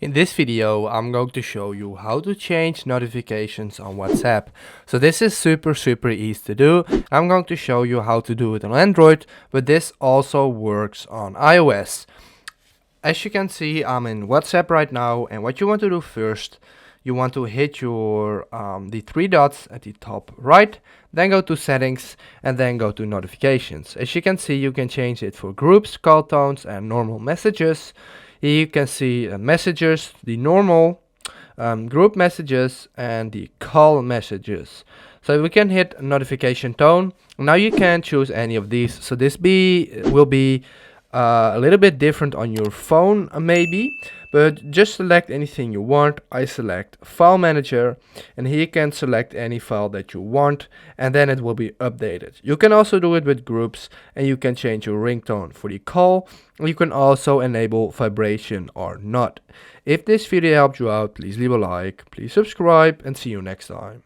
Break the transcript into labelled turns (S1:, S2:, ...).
S1: In this video, I'm going to show you how to change notifications on WhatsApp. So this is super easy to do. I'm going to show you how to do it on Android, but this also works on iOS. As you can see, I'm in WhatsApp right now, and what you want to do first, you want to hit your the three dots at the top right, then go to settings, and then go to notifications. As you can see, you can change it for groups, call tones, and normal messages. Here you can see messages, the normal, group messages, and the call messages. So we can hit notification tone. Now you can choose any of these. So this will be a little bit different on your phone maybe, but just select anything you want. I select file manager, and here you can select any file that you want, and then it will be updated. You can also do it with groups, and you can change your ringtone for the call. You can also enable vibration or not. If this video helped you out, please leave a like, please subscribe, and see you next time.